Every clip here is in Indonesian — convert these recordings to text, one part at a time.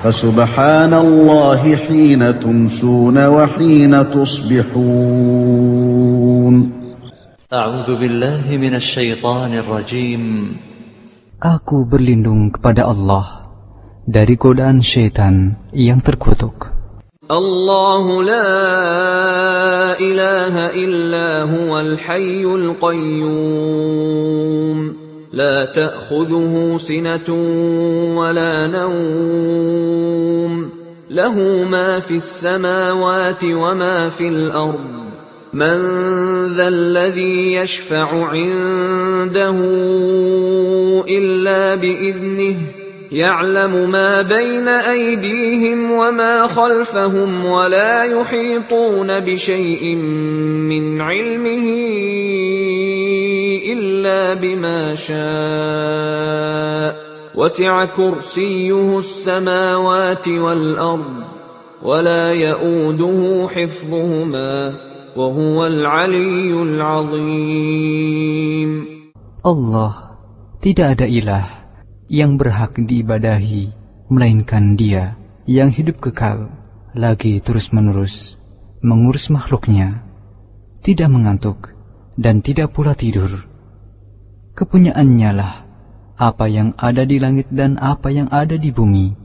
فسبحان الله حين تمسون وحين تصبحون. أعوذ بالله من الشيطان الرجيم. Aku berlindung kepada Allah dari godaan syaitan yang terkutuk. الله لا إله إلا هو الحي القيوم لا تأخذه سنة ولا نوم له ما في السماوات وما في الأرض من ذا الذي يشفع عنده إلا بإذنه يعلم ما بين أيديهم وما خلفهم ولا يحيطون بشيء من علمه إلا بما شاء وسع كرسيه السماوات والأرض ولا يؤوده حفظهما وهو العلي العظيم. Allah tidak ada ilah yang berhak diibadahi melainkan Dia yang hidup kekal lagi terus-menerus mengurus makhluknya, tidak mengantuk dan tidak pula tidur. Kepunyaannya lah apa yang ada di langit dan apa yang ada di bumi.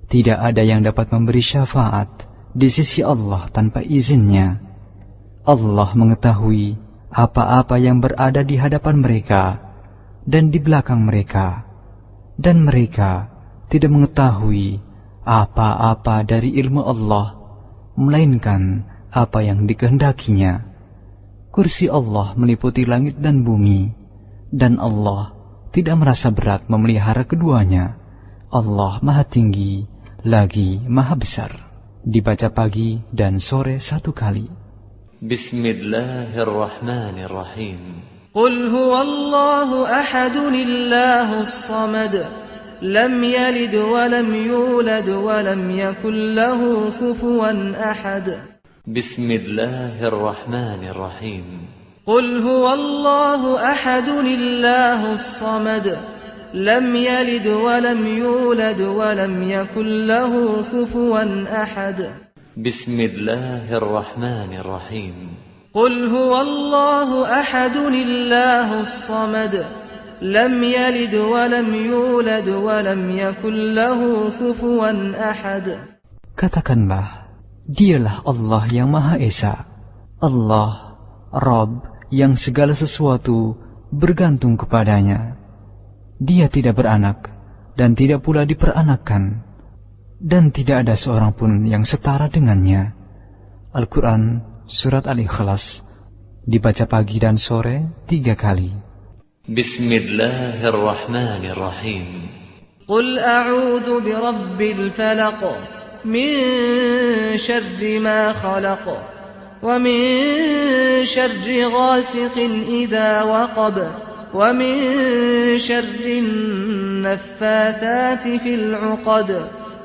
Tidak ada yang dapat memberi syafaat di sisi Allah tanpa izinnya. Allah mengetahui apa-apa yang berada di hadapan mereka dan di belakang mereka, dan mereka tidak mengetahui apa-apa dari ilmu Allah melainkan apa yang dikehendakinya. Kursi Allah meliputi langit dan bumi, dan Allah tidak merasa berat memelihara keduanya. Allah Maha Tinggi lagi Maha Besar. Dibaca pagi dan sore 1 kali. Bismillahirrahmanirrahim. Qul huwallahu ahad Allahus samad lam yalid wa lam yulad wa lam yakul lahu kufuwan ahad. Bismillahirrahmanirrahim. Qul huwallahu ahad Allahus samad lam yalid wa lam yulad wa lam yakul lahu kufuwan ahad. Bismillahirrahmanirrahim. قل هو الله أحد الله الصمد لم يلد ولم يولد ولم يكن له كفوا أحد. Katakanlah, Dialah Allah yang Maha Esa, Allah, Rabb yang segala sesuatu bergantung kepadanya. Dia tidak beranak dan tidak pula diperanakkan, dan tidak ada seorang pun yang setara dengannya. Al-Quran Surat Al-Ikhlas, dibaca pagi dan sore 3 kali. Bismillahirrahmanirrahim. Qul a'udhu birabbil falaq min syarri ma khalaq wa min syarri ghasiqin idha waqab wa min syarri naffathati fil 'uqad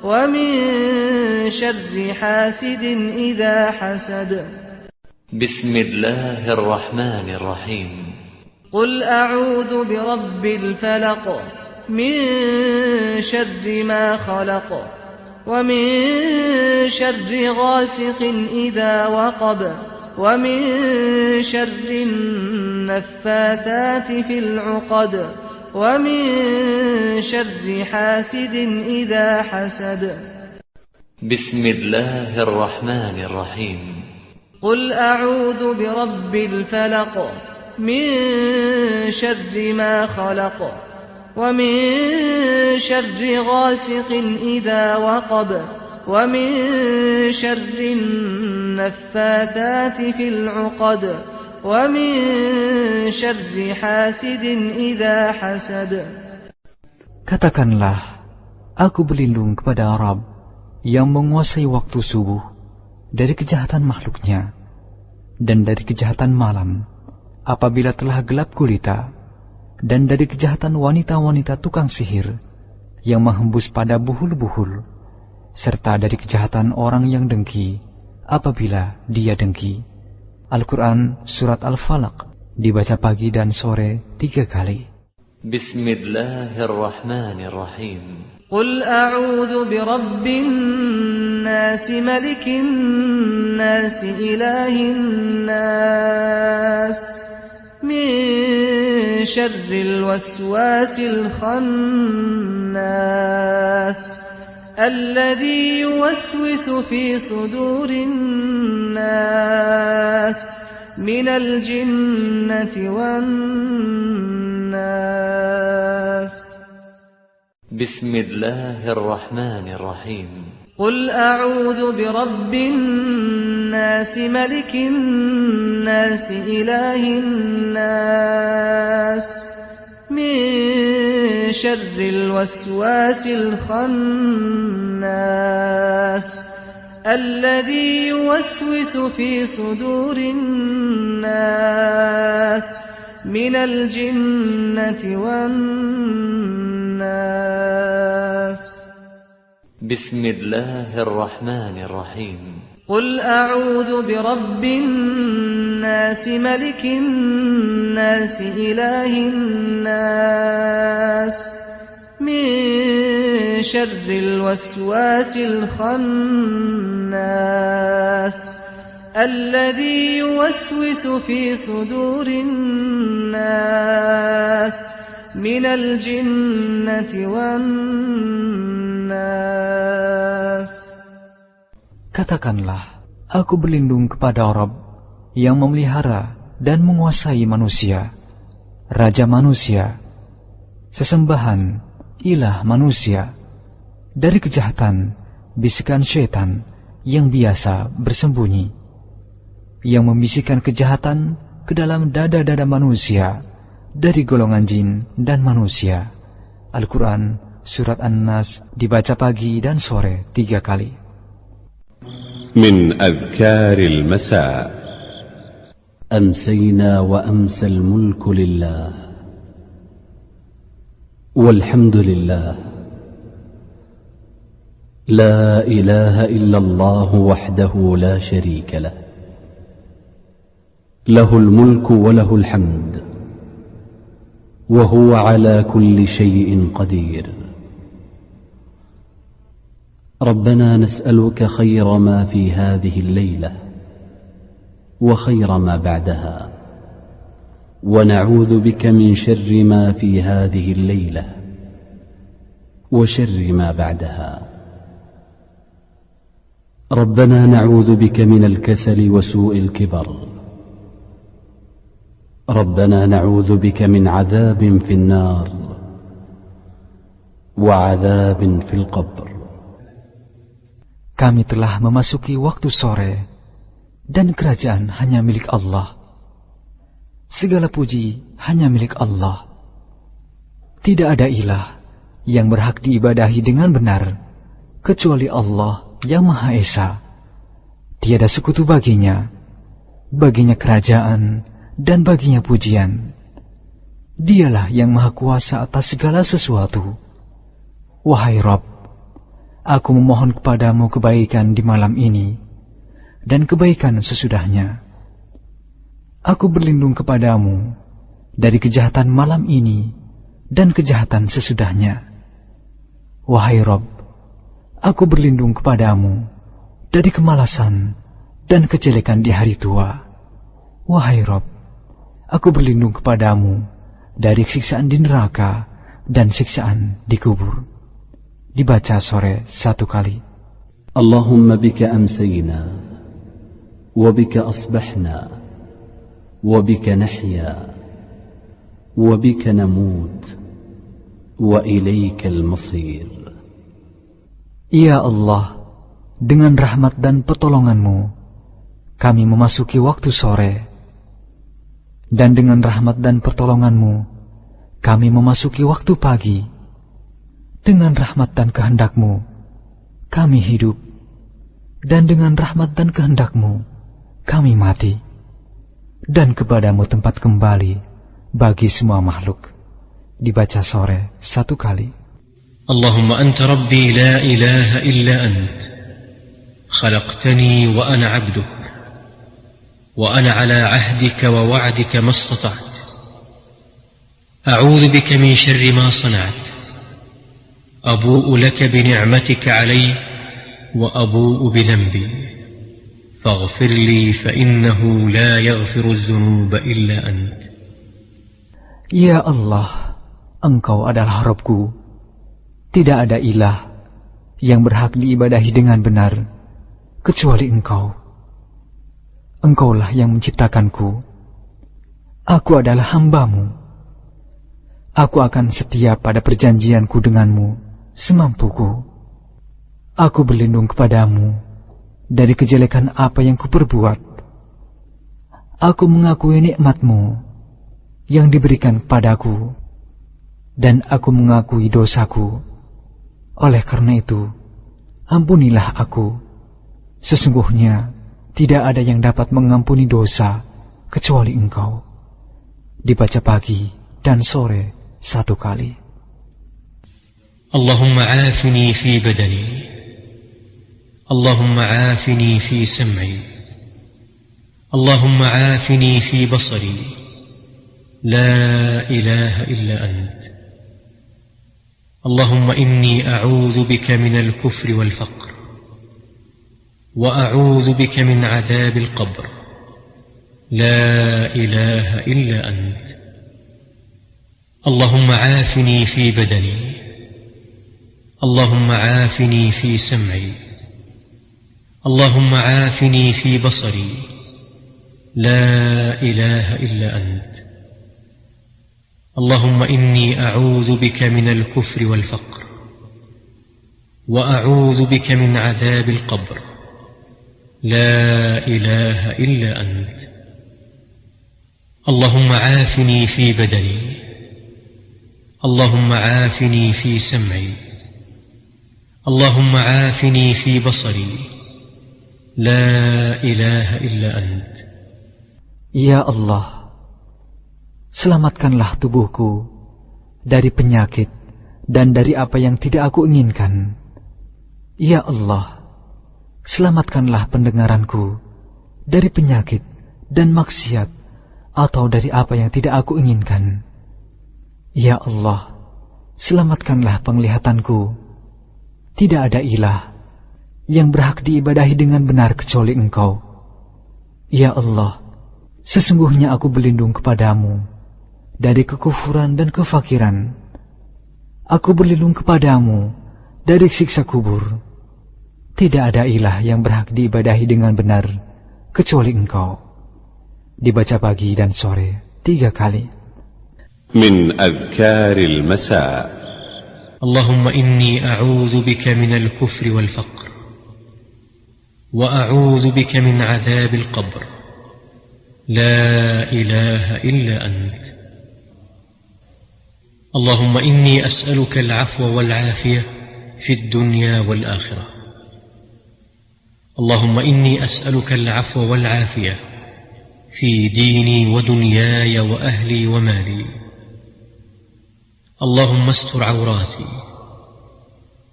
wa min syarri hasidin idha hasad. Bismillahirrahmanirrahim. Qul a'udhu birabbil falaq min syarri ma khalaq wa min syarri ghasiqin idha waqab wa min syarri naffathati fil 'uqad wa min syarri hasidin idha hasad. Bismillahirrahmanirrahim. Qul a'udhu birabbil falaq min syarri ma khalaq wa min syarri ghasiqin idha waqab wa min syarri naffathati fil 'uqad wa min syarri hasidin idha hasad. Katakanlah, aku berlindung kepada Rabb yang menguasai waktu subuh dari kejahatan makhluknya dan dari kejahatan malam apabila telah gelap gulita, dan dari kejahatan wanita-wanita tukang sihir yang menghembus pada buhul-buhul, serta dari kejahatan orang yang dengki apabila dia dengki. Al-Quran Surat Al-Falaq, dibaca pagi dan sore 3 kali. Bismillahirrahmanirrahim. قل أعوذ برب الناس ملك الناس إله الناس من شر الوسواس الخناس الذي يوسوس في صدور الناس من الجنة والناس. بسم الله الرحمن الرحيم. قل أعوذ برب الناس ملك الناس إله الناس من شر الوسواس الخناس الذي يوسوس في صدور الناس من الجنة والناس. بسم الله الرحمن الرحيم. قل أعوذ برب الناس ملك الناس إله الناس من شر الوسواس الخناس الذي يوسوس في صدور الناس من الجنة والناس. Katakanlah, aku berlindung kepada Rabb yang memelihara dan menguasai manusia, Raja manusia, sesembahan, ilah manusia, dari kejahatan, bisikan syaitan yang biasa bersembunyi, yang membisikkan kejahatan ke dalam dada-dada manusia, dari golongan jin dan manusia. Al-Quran, Surat An-Nas, dibaca pagi dan sore 3 kali. من أذكار المساء. أمسينا وأمسى الملك لله والحمد لله لا إله إلا الله وحده لا شريك له له الملك وله الحمد وهو على كل شيء قدير. ربنا نسألك خير ما في هذه الليلة وخير ما بعدها ونعوذ بك من شر ما في هذه الليلة وشر ما بعدها. ربنا نعوذ بك من الكسل وسوء الكبر. ربنا نعوذ بك من عذاب في النار وعذاب في القبر. Kami telah memasuki waktu sore, dan kerajaan hanya milik Allah. Segala puji hanya milik Allah. Tidak ada ilah yang berhak diibadahi dengan benar, kecuali Allah yang Maha Esa. Tiada sekutu baginya, baginya kerajaan dan baginya pujian. Dialah yang Maha Kuasa atas segala sesuatu. Wahai Rabb, aku memohon kepadamu kebaikan di malam ini, dan kebaikan sesudahnya. Aku berlindung kepadamu dari kejahatan malam ini, dan kejahatan sesudahnya. Wahai Rabb, aku berlindung kepadamu dari kemalasan dan kejelekan di hari tua. Wahai Rabb, aku berlindung kepadamu dari siksaan di neraka dan siksaan di kubur. Dibaca sore 1 kali. Allahumma bika amsayna wa bika asbahna wa bika nahya wa bika namut wa ilaikal masir. Ya Allah, dengan rahmat dan pertolongan-Mu kami memasuki waktu sore, dan dengan rahmat dan pertolongan-Mu kami memasuki waktu pagi. Dengan rahmat dan kehendak-Mu kami hidup, dan dengan rahmat dan kehendak-Mu kami mati, dan kepadamu tempat kembali bagi semua makhluk. Dibaca sore 1 kali. Allahumma anta rabbi la ilaha illa ant, khalaqtani wa ana abduk, wa ana ala ahdika wa wa'dika mastata'at, a'udhu bika min syarri ma sana'at, أبوء لك بنعمتك علي وأبوء بذنبي فاغفر لي فإنه لا يغفر الذنوب إلا أنت. Ya Allah, Engkau adalah Rabbku. Tidak ada ilah yang berhak diibadahi dengan benar kecuali Engkau. Engkaulah yang menciptakanku. Aku adalah hamba-Mu. Aku akan setia pada perjanjianku denganmu semampuku. Aku berlindung kepadamu dari kejelekan apa yang kuperbuat. Aku mengakui nikmat-Mu yang diberikan padaku, dan aku mengakui dosaku. Oleh karena itu, ampunilah aku. Sesungguhnya tidak ada yang dapat mengampuni dosa kecuali Engkau. Dibaca pagi dan sore 1 kali. Allahumma aafini fi badani, Allahumma aafini fi sam'i, Allahumma aafini fi basari, لا إله إلا أنت. اللهم إني أعوذ بك من الكفر والفقر، وأعوذ بك من عذاب القبر، لا إله إلا أنت. اللهم عافني في بدني، اللهم عافني في سمعي، اللهم عافني في بصري، لا إله إلا أنت. اللهم إني أعوذ بك من الكفر والفقر، وأعوذ بك من عذاب القبر، لا إله إلا أنت. اللهم عافني في بدني، اللهم عافني في سمعي، اللهم عافني في بصري، لا إله إلا أنت. Ya Allah, selamatkanlah tubuhku dari penyakit dan dari apa yang tidak aku inginkan. Ya Allah, selamatkanlah pendengaranku dari penyakit dan maksiat atau dari apa yang tidak aku inginkan. Ya Allah, selamatkanlah penglihatanku. Tidak ada ilah yang berhak diibadahi dengan benar kecuali Engkau. Ya Allah, sesungguhnya aku berlindung kepadamu dari kekufuran dan kefakiran. Aku berlindung kepadamu dari siksa kubur. Tidak ada ilah yang berhak diibadahi dengan benar kecuali Engkau. Dibaca pagi dan sore 3 kali. Min adhkaril masa. Allahumma inni a'udzu bika minal kufri wal faqr, wa a'udzu bika min 'adzabil qabr, la ilaha illa ant. اللهم إني أسألك العفو والعافية في الدنيا والآخرة. اللهم إني أسألك العفو والعافية في ديني ودنياي وأهلي ومالي. اللهم استر عوراتي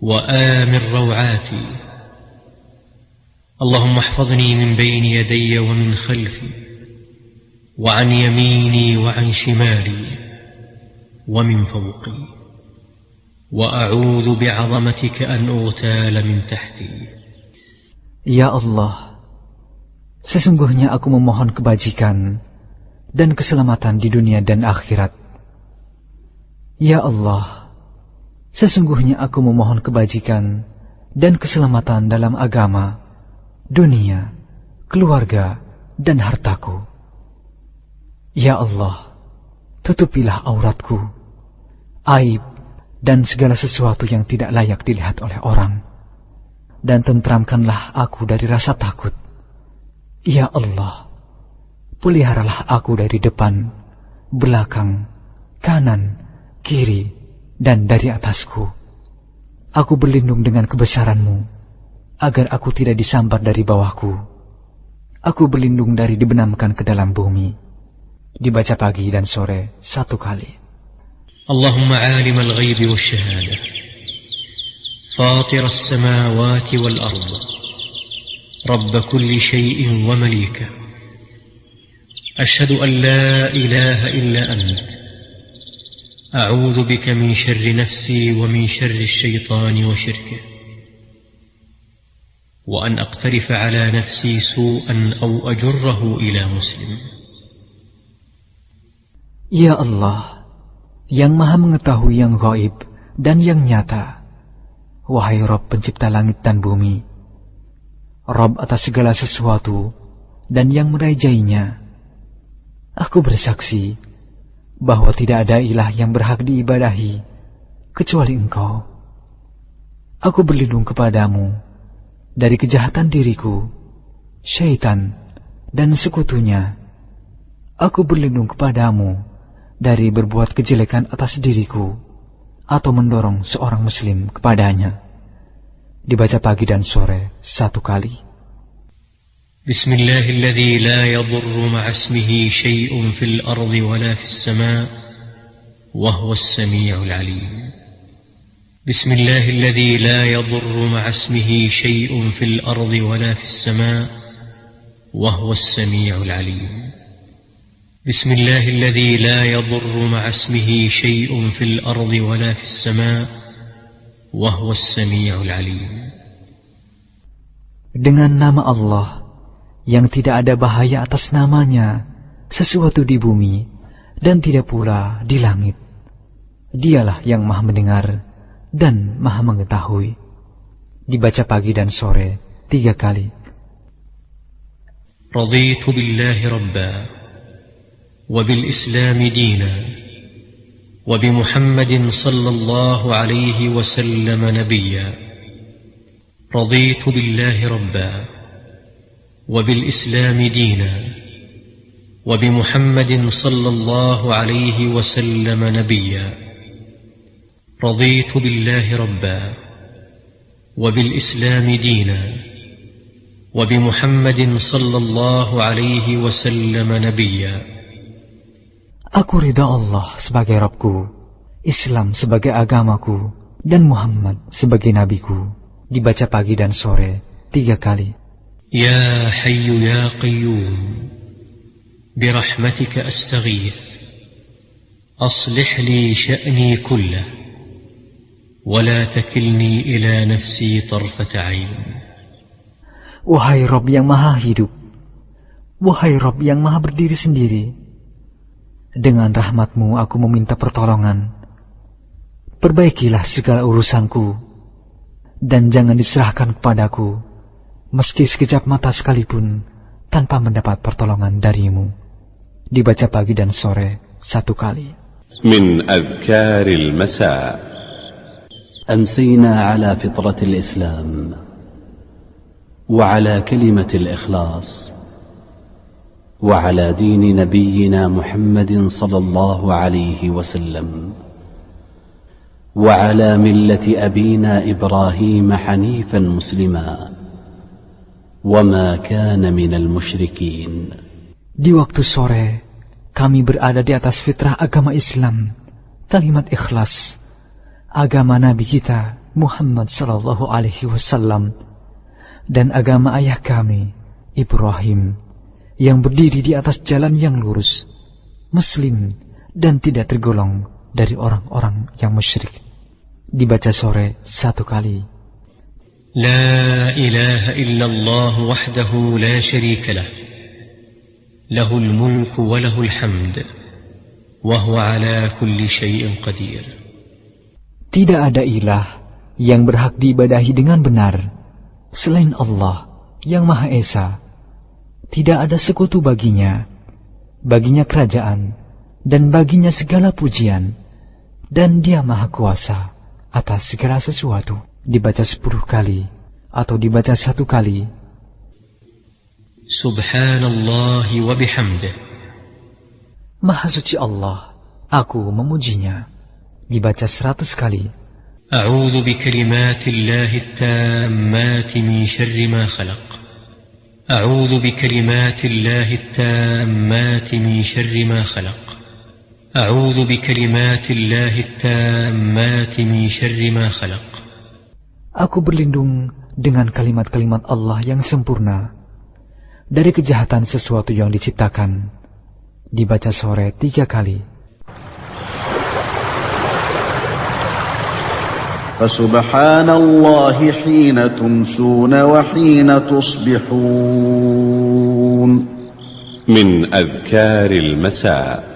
وآمن روعاتي. اللهم احفظني من بين يدي ومن خلفي وعن يميني وعن شمالي ومن فوقي، وأعوذ بعظمتك أن أغتال من تحتي. Ya Allah, sesungguhnya aku memohon kebajikan dan keselamatan di dunia dan akhirat. Ya Allah, sesungguhnya aku memohon kebajikan dan keselamatan dalam agama, dunia, keluarga, dan hartaku. Ya Allah, tutupilah auratku, aib, dan segala sesuatu yang tidak layak dilihat oleh orang, dan tentramkanlah aku dari rasa takut. Ya Allah, peliharalah aku dari depan, belakang, kanan, kiri, dan dari atasku. Aku berlindung dengan kebesaran-Mu, agar aku tidak disambar dari bawahku. Aku berlindung dari dibenamkan ke dalam bumi. Dibaca pagi dan sore 1 kali. اللهم عالم الغيب والشهادة فاطر السماوات والأرض رب كل شيء ومليكه أشهد أن لا إله إلا أنت أعوذ بك من شر نفسي ومن شر الشيطان وشركه وأن أقترف على نفسي سوءا أو أجره إلى مسلم. Ya Allah, yang maha mengetahui yang gaib dan yang nyata, wahai Rabb pencipta langit dan bumi, Rabb atas segala sesuatu dan yang merajainya, aku bersaksi bahwa tidak ada ilah yang berhak diibadahi kecuali Engkau. Aku berlindung kepadamu dari kejahatan diriku, syaitan, dan sekutunya. Aku berlindung kepadamu dari berbuat kejelekan atas diriku atau mendorong seorang muslim kepadanya. Dibaca pagi dan sore 1 kali. Bismillahilladzi la yadurru ma'a ismihi syai'un fil ardi wala fis sama' wa huwas sami'ul 'alim. Bismillahilladzi la yadurru ma'a ismihi syai'un fil ardi wala fis sama' wa huwas sami'ul 'alim. Bismillahilladzi la yadurru ma'a ismihi syai'un fil ardi wala fis sama' wa huwas sami'ul 'alim. Dengan nama Allah yang tidak ada bahaya atas namanya sesuatu di bumi dan tidak pula di langit. Dialah yang maha mendengar dan maha mengetahui. Dibaca pagi dan sore 3 kali. Raditu billahi rabba wa bil islami dina wa bi Muhammadin sallallahu alaihi wasallam nabiyya. Raditu billahi rabba wa bil islami dina wa bi Muhammadin sallallahu alaihi wasallam nabiyya. Raditu billahi rabba wa bil islami dina wa bi Muhammadin sallallahu alaihi wasallam nabiyya. Aku ridha Allah sebagai Rabbku, Islam sebagai agamaku, dan Muhammad sebagai nabiku. Dibaca pagi dan sore 3 kali. Ya Hayyu Ya Qayyum, birahmatika astaghith, aslih li sya'ni kullah, wa la takilni ila nafsi tarfata 'ain. Wahai Rabb yang maha hidup, wahai Rabb yang maha berdiri sendiri, dengan rahmat-Mu aku meminta pertolongan. Perbaikilah segala urusanku, dan jangan diserahkan kepadaku, meski sekejap mata sekalipun, tanpa mendapat pertolongan dari-Mu. Dibaca pagi dan sore 1 kali. Min adhkaril masa. أمسينا على فطرة الإسلام وعلى كلمة الإخلاص وعلى دين نبينا محمد صلى الله عليه وسلم وعلى ملة أبينا إبراهيم حنيفا مسلما وما كان من المشركين. Di waktu sore, kami berada di atas fitrah agama Islam, kalimat ikhlas, agama Nabi kita Muhammad sallallahu alaihi wasallam, dan agama ayah kami Ibrahim, yang berdiri di atas jalan yang lurus, muslim, dan tidak tergolong dari orang-orang yang musyrik. Dibaca sore 1 kali. La ilaha illallah wahdahu la syarika lah, lahul mulku wa lahul hamd, wa huwa ala kulli syai'in qadir. Tidak ada ilah yang berhak diibadahi dengan benar selain Allah yang Maha Esa. Tidak ada sekutu baginya, baginya kerajaan, dan baginya segala pujian, dan Dia Maha Kuasa atas segala sesuatu. Dibaca 10 kali, atau dibaca 1 kali. Subhanallah wa bihamdih. Maha suci Allah, aku memujinya. Dibaca 100 kali. A'udzu bi kalimatillahi tammati min syarri ma khalaq. أعوذ بكلمات الله التامات من شر ما خلق. أعوذ بكلمات الله التامات من شر ما خلق. Aku berlindung dengan kalimat-kalimat Allah yang sempurna dari kejahatan sesuatu yang diciptakan. Dibaca sore 3 kali. فسبحان الله حين تمسون وحين تصبحون. من أذكار المساء.